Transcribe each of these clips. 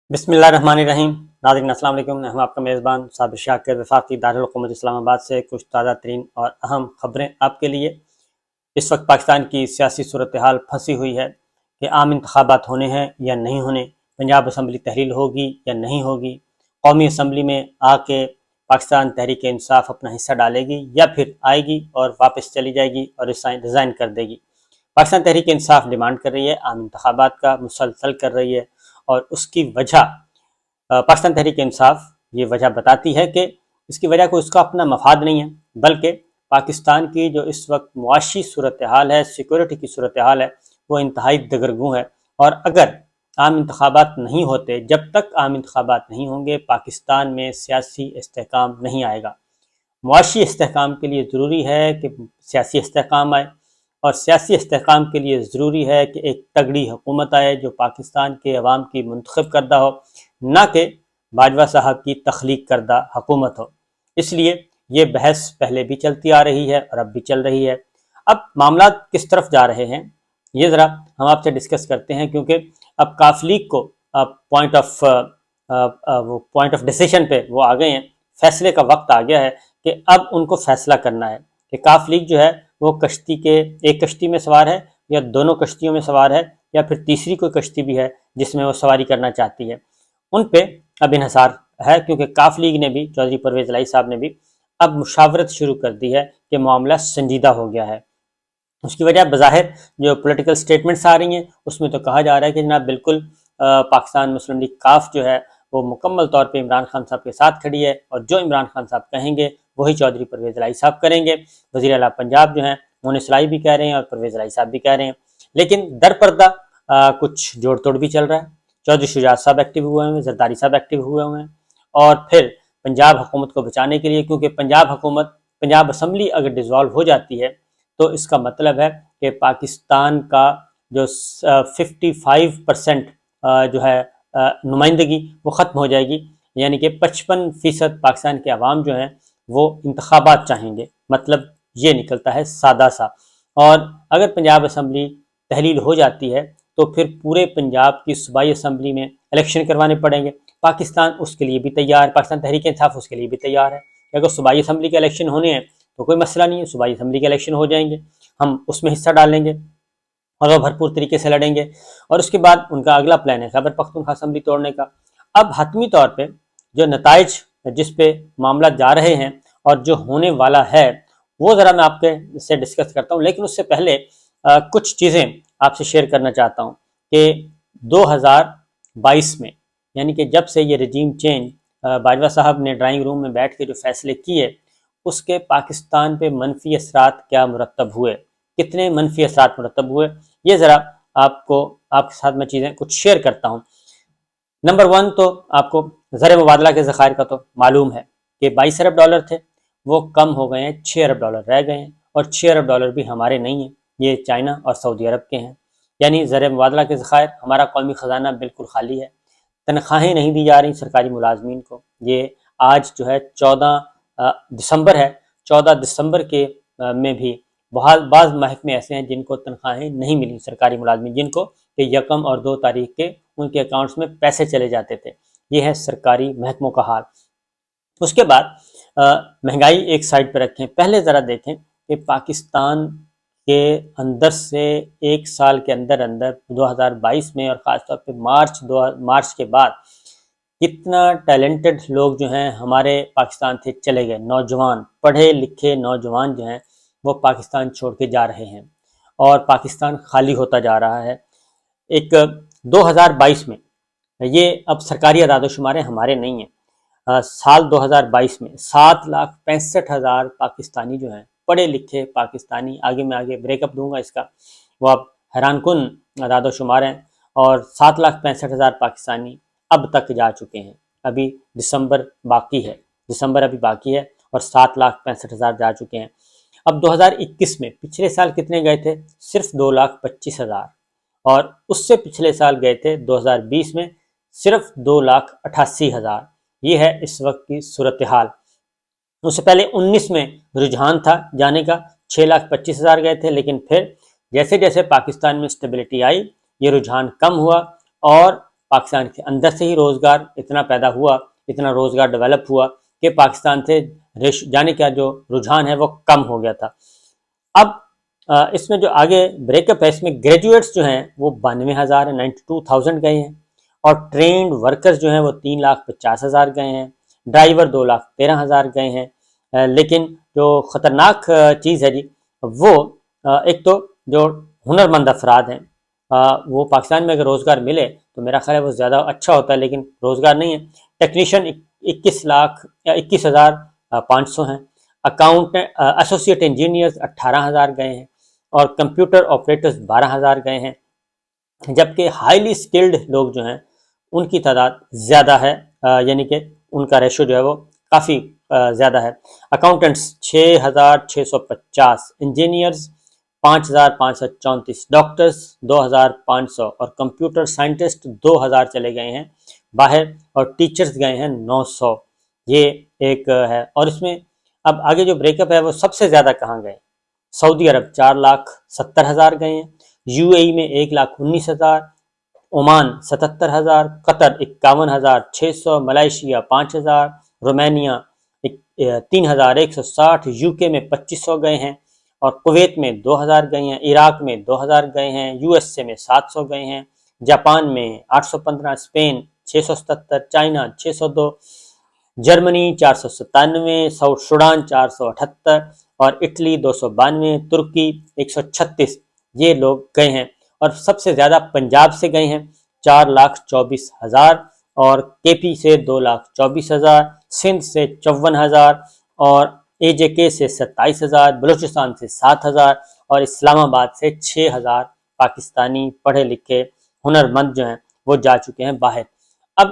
بسم اللہ الرحمن الرحیم۔ ناظرین السلام علیکم، ہم آپ کا میزبان صابر شاکر وفاقی دارالحکومت اسلام آباد سے کچھ تازہ ترین اور اہم خبریں آپ کے لیے۔ اس وقت پاکستان کی سیاسی صورتحال پھنسی ہوئی ہے کہ عام انتخابات ہونے ہیں یا نہیں ہونے، پنجاب اسمبلی تحلیل ہوگی یا نہیں ہوگی، قومی اسمبلی میں آ کے پاکستان تحریک انصاف اپنا حصہ ڈالے گی یا پھر آئے گی اور واپس چلی جائے گی اور ریزائن کر دے گی۔ پاکستان تحریک انصاف ڈیمانڈ کر رہی ہے عام انتخابات کا، مسلسل کر رہی ہے، اور اس کی وجہ پاکستان تحریک انصاف یہ وجہ بتاتی ہے کہ اس کی وجہ کو اس کا اپنا مفاد نہیں ہے، بلکہ پاکستان کی جو اس وقت معاشی صورتحال ہے، سیکورٹی کی صورتحال ہے، وہ انتہائی دگرگوں ہے۔ اور اگر عام انتخابات نہیں ہوتے، جب تک عام انتخابات نہیں ہوں گے، پاکستان میں سیاسی استحکام نہیں آئے گا۔ معاشی استحکام کے لیے ضروری ہے کہ سیاسی استحکام آئے، اور سیاسی استحکام کے لیے ضروری ہے کہ ایک تگڑی حکومت آئے جو پاکستان کے عوام کی منتخب کردہ ہو، نہ کہ باجوہ صاحب کی تخلیق کردہ حکومت ہو۔ اس لیے یہ بحث پہلے بھی چلتی آ رہی ہے اور اب بھی چل رہی ہے۔ اب معاملات کس طرف جا رہے ہیں یہ ذرا ہم آپ سے ڈسکس کرتے ہیں، کیونکہ اب کاف لیگ کو پوائنٹ آف ڈیسیشن پہ وہ آ گئے ہیں، فیصلے کا وقت آ گیا ہے کہ اب ان کو فیصلہ کرنا ہے کہ کاف لیگ جو ہے وہ ایک کشتی میں سوار ہے یا دونوں کشتیوں میں سوار ہے، یا پھر تیسری کوئی کشتی بھی ہے جس میں وہ سواری کرنا چاہتی ہے۔ ان پہ اب انحصار ہے، کیونکہ کاف لیگ نے بھی، چودھری پرویز الہی صاحب نے بھی اب مشاورت شروع کر دی ہے کہ معاملہ سنجیدہ ہو گیا ہے۔ اس کی وجہ بظاہر جو پولیٹیکل سٹیٹمنٹس آ رہی ہیں اس میں تو کہا جا رہا ہے کہ جناب بالکل پاکستان مسلم لیگ کاف جو ہے وہ مکمل طور پہ عمران خان صاحب کے ساتھ کھڑی ہے، اور جو عمران خان صاحب کہیں گے وہی چودھری پرویز الہی صاحب کریں گے۔ وزیر اعلیٰ پنجاب جو ہیں مونس الہی بھی کہہ رہے ہیں اور پرویز الہی صاحب بھی کہہ رہے ہیں، لیکن در پردہ کچھ جوڑ توڑ بھی چل رہا ہے۔ چودھری شجاعت صاحب ایکٹیو ہوئے ہیں، زرداری صاحب ایکٹیو ہوئے ہیں، اور پھر پنجاب حکومت کو بچانے کے لیے، کیونکہ پنجاب اسمبلی اگر ڈیزالو ہو جاتی ہے تو اس کا مطلب ہے کہ پاکستان کا جو 55% جو ہے نمائندگی وہ ختم ہو جائے گی، یعنی کہ 55% پاکستان کے عوام جو ہیں وہ انتخابات چاہیں گے۔ مطلب یہ نکلتا ہے سادہ سا، اور اگر پنجاب اسمبلی تحلیل ہو جاتی ہے تو پھر پورے پنجاب کی صوبائی اسمبلی میں الیکشن کروانے پڑیں گے۔ پاکستان اس کے لیے بھی تیار، پاکستان تحریک انصاف اس کے لیے بھی تیار ہے کہ اگر صوبائی اسمبلی کے الیکشن ہونے ہیں تو کوئی مسئلہ نہیں ہے، صوبائی اسمبلی کے الیکشن ہو جائیں گے، ہم اس میں حصہ ڈال لیں گے اور وہ بھرپور طریقے سے لڑیں گے۔ اور اس کے بعد ان کا اگلا پلان ہے خیبر پختونخوا اسمبلی توڑنے کا۔ اب حتمی طور پہ جو نتائج جس پہ معاملہ جا رہے ہیں اور جو ہونے والا ہے وہ ذرا میں آپ کے سے ڈسکس کرتا ہوں، لیکن اس سے پہلے کچھ چیزیں آپ سے شیئر کرنا چاہتا ہوں کہ 2022 میں، یعنی کہ جب سے یہ رجیم چینج باجوہ صاحب نے ڈرائنگ روم میں بیٹھ کے جو فیصلے کیے، اس کے پاکستان پہ منفی اثرات کیا مرتب ہوئے، کتنے منفی اثرات مرتب ہوئے، یہ ذرا آپ کے ساتھ میں چیزیں کچھ شیئر کرتا ہوں۔ نمبر 1 تو آپ کو زر مبادلہ کے ذخائر کا تو معلوم ہے کہ 22 ارب ڈالر تھے، وہ کم ہو گئے ہیں، 6 ارب ڈالر رہ گئے ہیں، اور 6 ارب ڈالر بھی ہمارے نہیں ہیں، یہ چائنا اور سعودی عرب کے ہیں۔ یعنی زر مبادلہ کے ذخائر، ہمارا قومی خزانہ بالکل خالی ہے، تنخواہیں نہیں دی جا رہی سرکاری ملازمین کو۔ یہ آج جو ہے 14 دسمبر ہے، 14 دسمبر کے میں بھی بعض محکمے ایسے ہیں جن کو تنخواہیں نہیں ملی، سرکاری ملازمین جن کو کہ 1 اور 2 تاریخ کے ان کے اکاؤنٹس میں پیسے چلے جاتے تھے۔ یہ ہے سرکاری محکموں کا حال۔ اس کے بعد مہنگائی ایک سائڈ پہ رکھیں، پہلے ذرا دیکھیں کہ پاکستان کے اندر سے ایک سال کے اندر 2022 میں، اور خاص طور پہ مارچ کے بعد کتنا ٹیلنٹڈ لوگ جو ہیں ہمارے پاکستان سے چلے گئے، نوجوان پڑھے لکھے نوجوان جو ہیں وہ پاکستان چھوڑ کے جا رہے ہیں، اور پاکستان خالی ہوتا جا رہا ہے۔ 2022 میں یہ اب سرکاری اعداد و شمارے ہمارے نہیں ہیں، سال 2022 میں 7,65,000 پاکستانی جو ہیں پڑھے لکھے پاکستانی، آگے میں بریک اپ دوں گا اس کا، وہ اب حیران کن اعداد و شمار ہیں، اور 7,65,000 پاکستانی اب تک جا چکے ہیں۔ ابھی دسمبر ابھی باقی ہے، اور 7,65,000 جا چکے ہیں۔ اب 2021 میں پچھلے سال کتنے گئے تھے؟ صرف 2,25,000، اور اس سے پچھلے سال گئے تھے 2020 میں صرف 2,88,000۔ یہ ہے اس وقت کی صورتحال۔ اس سے پہلے 19 میں رجحان تھا جانے کا، 6,25,000 گئے تھے، لیکن پھر جیسے جیسے پاکستان میں اسٹیبلٹی آئی یہ رجحان کم ہوا، اور پاکستان کے اندر سے ہی روزگار اتنا پیدا ہوا، اتنا روزگار ڈیولپ ہوا کہ پاکستان سے جانے کا جو رجحان ہے وہ کم ہو گیا تھا۔ اب اس میں جو آگے بریک اپ ہے، اس میں گریجویٹس جو ہیں وہ 92,000 92,000 گئے ہیں، اور ٹرینڈ ورکرز جو ہیں وہ 3,50,000 گئے ہیں، ڈرائیور 2,13,000 گئے ہیں۔ لیکن جو خطرناک چیز ہے جی وہ ایک تو جو ہنرمند افراد ہیں وہ پاکستان میں اگر روزگار ملے تو میرا خیال ہے وہ زیادہ اچھا ہوتا ہے، لیکن روزگار نہیں ہے۔ ٹیکنیشین 21,500 ہیں، اکاؤنٹ ایسوسیٹ انجینئرز 18,000 گئے ہیں، اور کمپیوٹر آپریٹرز 12,000 گئے ہیں، جبکہ ہائیلی سکلڈ لوگ جو ہیں ان کی تعداد زیادہ ہے، یعنی کہ ان کا ریشو جو ہے وہ کافی زیادہ ہے۔ اکاؤنٹنٹس 6,650، انجینئرز 5,534، ڈاکٹرز 2,500، اور کمپیوٹر سائنٹسٹ 2,000 چلے گئے ہیں باہر، اور ٹیچرز گئے ہیں 900۔ یہ ایک ہے، اور اس میں اب آگے جو بریک اپ ہے وہ سب سے زیادہ کہاں گئے؟ سعودی عرب 4,70,000 گئے ہیں، یو اے ای میں 1,19,000، Oman 77,000، Qatar 51,600، Malaysia 5,000، Romania 3,160، you کے میں 2,500 گئے ہیں، اور کویت میں 2,000 گئے ہیں، عراق میں 2,000 گئے ہیں، یو ایس اے میں 700 گئے ہیں، جاپان میں 815، Spain 677، China 602، Germany 497، South Sudan 478، اور اٹلی 292، ترکی 136۔ یہ لوگ گئے ہیں، اور سب سے زیادہ پنجاب سے گئے ہیں 4,24,000، اور کے پی سے 2,24,000، سندھ سے 54,000، اور اے جے کے سے 27,000، بلوچستان سے 7,000، اور اسلام آباد سے 6,000 پاکستانی پڑھے لکھے ہنرمند جو ہیں وہ جا چکے ہیں باہر۔ اب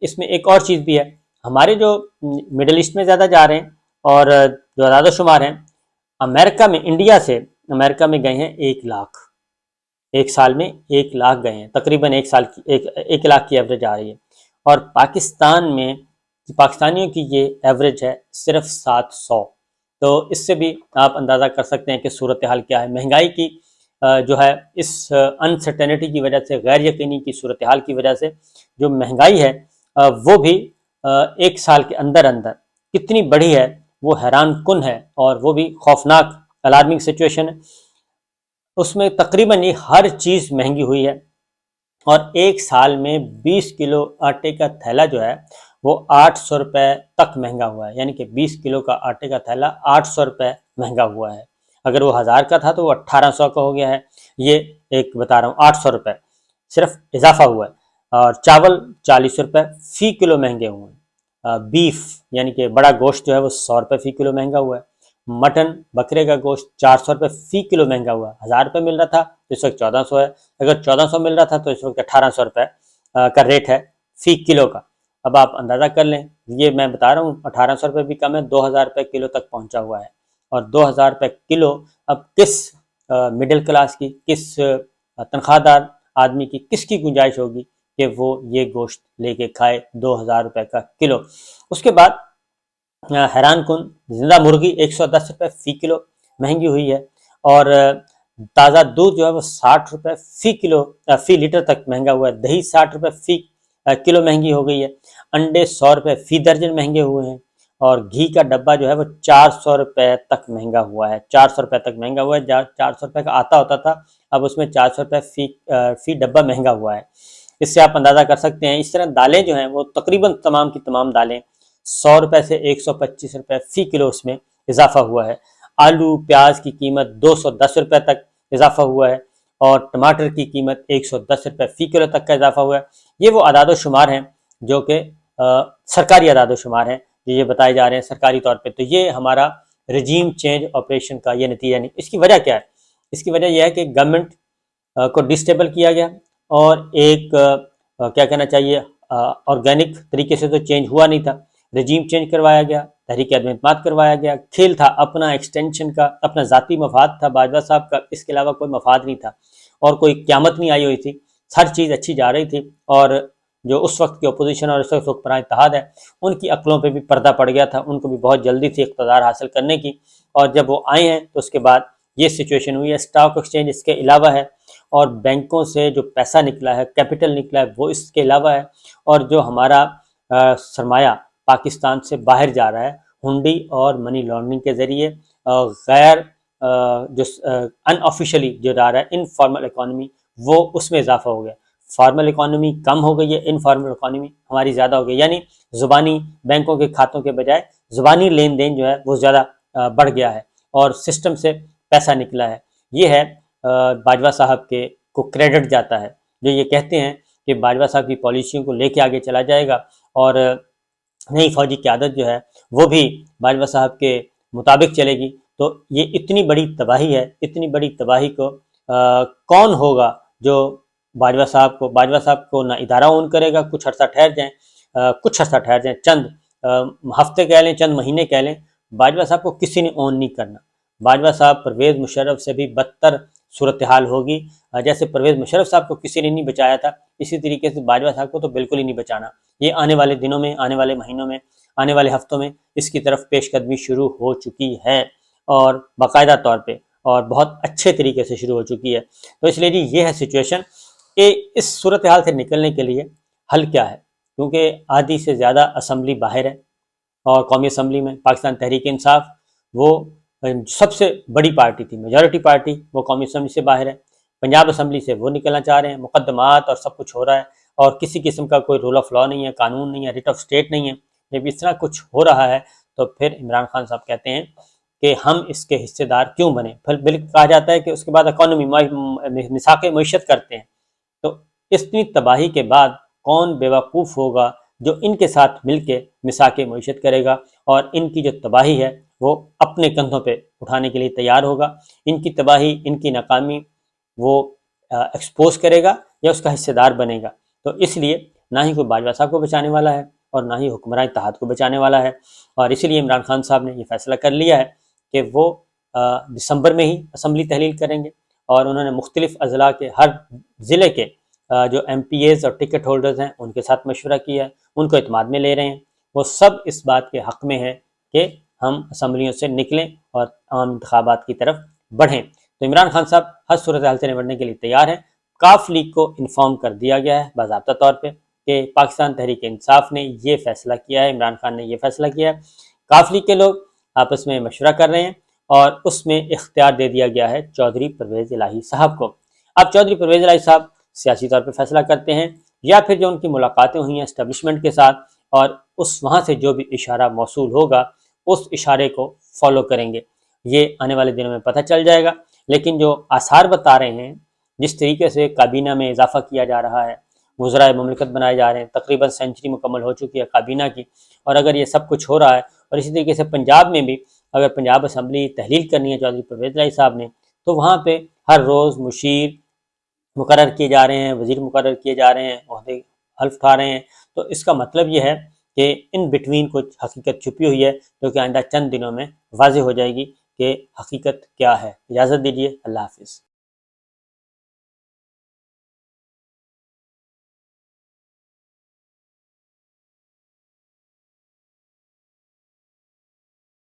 اس میں ایک اور چیز بھی ہے، ہمارے جو مڈل ایسٹ میں زیادہ جا رہے ہیں، اور جو اعداد و شمار ہیں امریکہ میں، انڈیا سے امریکہ میں گئے ہیں 1 لاکھ، ایک سال میں 1 لاکھ گئے ہیں، تقریباً ایک سال کی 1 لاکھ کی ایوریج آ رہی ہے، اور پاکستان میں پاکستانیوں کی یہ ایوریج ہے صرف 700۔ تو اس سے بھی آپ اندازہ کر سکتے ہیں کہ صورتحال کیا ہے۔ مہنگائی کی جو ہے اس انسرٹینٹی کی وجہ سے، غیر یقینی کی صورتحال کی وجہ سے جو مہنگائی ہے وہ بھی ایک سال کے اندر اندر کتنی بڑھی ہے وہ حیران کن ہے، اور وہ بھی خوفناک الارمنگ سچویشن ہے۔ اس میں تقریباً یہ ہر چیز مہنگی ہوئی ہے، اور ایک سال میں 20 کلو آٹے کا تھیلا جو ہے وہ 800 روپے تک مہنگا ہوا ہے، یعنی کہ 20 کلو کا آٹے کا تھیلا 800 روپے مہنگا ہوا ہے۔ اگر وہ 1,000 کا تھا تو وہ 1,800 کا ہو گیا ہے۔ یہ ایک بتا رہا ہوں، 800 روپے صرف اضافہ ہوا ہے۔ اور چاول 40 روپے فی کلو مہنگے ہوئے ہیں۔ بیف یعنی کہ بڑا گوشت جو ہے وہ 100 روپے فی کلو مہنگا ہوا ہے۔ مٹن بکرے کا گوشت 400 روپے فی کلو مہنگا ہوا ہے۔ 1,000 روپے مل رہا تھا تو اس وقت 1,400 ہے، اگر 1,400 مل رہا تھا تو اس وقت 1,800 روپے کا ریٹ ہے فی کلو کا۔ اب آپ اندازہ کر لیں، یہ میں بتا رہا ہوں 1,800 روپے بھی کم ہے، 2,000 روپے کلو تک پہنچا ہوا ہے، اور 2,000 روپے کلو اب کس مڈل کلاس کی، کس تنخواہ دار آدمی کی، کس کی گنجائش ہوگی کہ وہ یہ گوشت لے کے کھائے 2,000 روپے کا کلو۔ اس کے بعد حیران کن زندہ مرغی 110 روپے فی کلو مہنگی ہوئی ہے، اور تازہ دودھ جو ہے وہ 60 روپے فی لیٹر تک مہنگا ہوا ہے۔ دہی 60 روپے فی کلو مہنگی ہو گئی ہے۔ انڈے 100 روپے فی درجن مہنگے ہوئے ہیں، اور گھی کا ڈبہ جو ہے وہ 400 روپے تک مہنگا ہوا ہے۔ 400 روپے تک مہنگا ہوا ہے، 400 روپے کا آتا ہوتا تھا، اب اس میں 400 روپے فی ڈبہ مہنگا ہوا ہے۔ اس سے آپ اندازہ کر سکتے ہیں۔ اس طرح دالیں جو ہیں وہ تقریباً تمام کی تمام دالیں 100 روپے سے 125 روپے فی کلو اس میں اضافہ ہوا ہے۔ آلو پیاز کی قیمت 210 روپے تک اضافہ ہوا ہے، اور ٹماٹر کی قیمت 110 روپے فی کلو تک کا اضافہ ہوا ہے۔ یہ وہ اعداد و شمار ہیں جو کہ سرکاری اعداد و شمار ہیں جو یہ بتائے جا رہے ہیں سرکاری طور پہ۔ تو یہ ہمارا رجیم چینج آپریشن کا یہ نتیجہ نہیں۔ اس کی وجہ کیا ہے؟ اس کی وجہ یہ ہے کہ گورنمنٹ کو ڈسٹیبل کیا گیا، اور ایک کیا کہنا چاہیے آرگینک طریقے سے تو چینج ہوا نہیں تھا، رجیم چینج کروایا گیا، تحریک عدم اعتماد کروایا گیا، کھیل تھا اپنا ایکسٹینشن کا، اپنا ذاتی مفاد تھا باجوہ صاحب کا، اس کے علاوہ کوئی مفاد نہیں تھا، اور کوئی قیامت نہیں آئی ہوئی تھی، ہر چیز اچھی جا رہی تھی۔ اور جو اس وقت کی اپوزیشن اور اس وقت حکمران اتحاد ہے ان کی عقلوں پہ بھی پردہ پڑ گیا تھا، ان کو بھی بہت جلدی تھی اقتدار حاصل کرنے کی، اور جب وہ آئے ہیں تو اس کے بعد یہ سچویشن ہوئی ہے۔ اسٹاک ایکسچینج اس کے علاوہ ہے، اور بینکوں سے جو پیسہ نکلا ہے، کیپٹل نکلا ہے، وہ اس کے علاوہ ہے، اور جو ہمارا سرمایہ پاکستان سے باہر جا رہا ہے ہنڈی اور منی لانڈرنگ کے ذریعے، غیر جو ان آفیشلی جو جا رہا ہے انفارمل اکانومی، وہ اس میں اضافہ ہو گیا۔ فارمل اکانومی کم ہو گئی ہے، انفارمل اکانومی ہماری زیادہ ہو گئی، یعنی زبانی بینکوں کے کھاتوں کے بجائے زبانی لین دین جو ہے وہ زیادہ بڑھ گیا ہے، اور سسٹم سے پیسہ نکلا ہے۔ یہ ہے باجوہ صاحب کے کو کریڈٹ جاتا ہے، جو یہ کہتے ہیں کہ باجوہ صاحب کی پالیسیوں کو لے کے آگے چلا جائے گا، اور نئی فوجی قیادت جو ہے وہ بھی باجوہ صاحب کے مطابق چلے گی۔ تو یہ اتنی بڑی تباہی ہے، اتنی بڑی تباہی کو کون ہوگا جو باجوہ صاحب کو نہ ادارہ اون کرے گا، کچھ عرصہ ٹھہر جائیں، چند ہفتے کہہ لیں، چند مہینے کہہ لیں، باجوہ صاحب کو کسی نے اون نہیں کرنا۔ باجوہ صاحب پرویز مشرف سے بھی بدتر صورتحال ہوگی۔ جیسے پرویز مشرف صاحب کو کسی نے نہیں بچایا تھا، اسی طریقے سے باجوہ صاحب کو تو بالکل ہی نہیں بچانا۔ یہ آنے والے دنوں میں، آنے والے مہینوں میں، آنے والے ہفتوں میں اس کی طرف پیش قدمی شروع ہو چکی ہے، اور باقاعدہ طور پہ اور بہت اچھے طریقے سے شروع ہو چکی ہے۔ تو اس لیے جی یہ ہے سچویشن کہ اس صورتحال سے نکلنے کے لیے حل کیا ہے، کیونکہ آدھی سے زیادہ اسمبلی باہر ہے، اور قومی اسمبلی میں پاکستان تحریک انصاف وہ سب سے بڑی پارٹی تھی، میجورٹی پارٹی، وہ قومی اسمبلی سے باہر ہے۔ پنجاب اسمبلی سے وہ نکلنا چاہ رہے ہیں، مقدمات اور سب کچھ ہو رہا ہے، اور کسی قسم کا کوئی رول آف لا نہیں ہے، قانون نہیں ہے، ریٹ آف اسٹیٹ نہیں ہے۔ جب اس طرح کچھ ہو رہا ہے تو پھر عمران خان صاحب کہتے ہیں کہ ہم اس کے حصے دار کیوں بنے، پھر بلکہ کہا جاتا ہے کہ اس کے بعد اکانومی مساق معیشت کرتے ہیں۔ تو اتنی تباہی کے بعد کون بیوقوف ہوگا جو ان کے ساتھ مل کے مساق معیشت کرے گا، اور ان کی جو تباہی ہے وہ اپنے کندھوں پہ اٹھانے کے لیے تیار ہوگا۔ ان کی تباہی، ان کی ناکامی وہ ایکسپوز کرے گا یا اس کا حصے دار بنے گا۔ تو اس لیے نہ ہی کوئی باجوہ صاحب کو بچانے والا ہے، اور نہ ہی حکمراں اتحاد کو بچانے والا ہے، اور اسی لیے عمران خان صاحب نے یہ فیصلہ کر لیا ہے کہ وہ دسمبر میں ہی اسمبلی تحلیل کریں گے، اور انہوں نے مختلف اضلاع کے ہر ضلع کے جو ایم پی ایز اور ٹکٹ ہولڈرز ہیں ان کے ساتھ مشورہ کیا ہے، ان کو اعتماد میں لے رہے ہیں۔ وہ سب اس بات کے حق میں ہے کہ ہم اسمبلیوں سے نکلیں اور عام انتخابات کی طرف بڑھیں۔ تو عمران خان صاحب ہر صورتحال سے نمٹنے کے لیے تیار ہیں۔ کاف لیگ کو انفارم کر دیا گیا ہے باضابطہ طور پہ کہ پاکستان تحریک انصاف نے یہ فیصلہ کیا ہے، عمران خان نے یہ فیصلہ کیا ہے۔ کاف لیگ کے لوگ آپس میں مشورہ کر رہے ہیں، اور اس میں اختیار دے دیا گیا ہے چودھری پرویز الہی صاحب کو۔ اب چودھری پرویز الہی صاحب سیاسی طور پہ فیصلہ کرتے ہیں، یا پھر جو ان کی ملاقاتیں ہوئی ہیں اسٹیبلشمنٹ کے ساتھ، اور وہاں سے جو بھی اشارہ موصول ہوگا اس اشارے کو فالو کریں گے، یہ آنے والے دنوں میں پتہ چل جائے گا۔ لیکن جو آثار بتا رہے ہیں، جس طریقے سے کابینہ میں اضافہ کیا جا رہا ہے، وزرائے مملکت بنائے جا رہے ہیں، تقریباً سینچری مکمل ہو چکی ہے کابینہ کی، اور اگر یہ سب کچھ ہو رہا ہے، اور اسی طریقے سے پنجاب میں بھی اگر پنجاب اسمبلی تحلیل کرنی ہے چودھری پرویز الہی صاحب نے، تو وہاں پہ ہر روز مشیر مقرر کیے جا رہے ہیں، وزیر مقرر کیے جا رہے ہیں، عہدے حلف اٹھا رہے ہیں۔ تو اس کا مطلب یہ ہے کہ ان بٹوین کچھ حقیقت چھپی ہوئی ہے، جو کہ آئندہ چند دنوں میں واضح ہو جائے گی کہ حقیقت کیا ہے۔ اجازت دیجیے، اللہ حافظ۔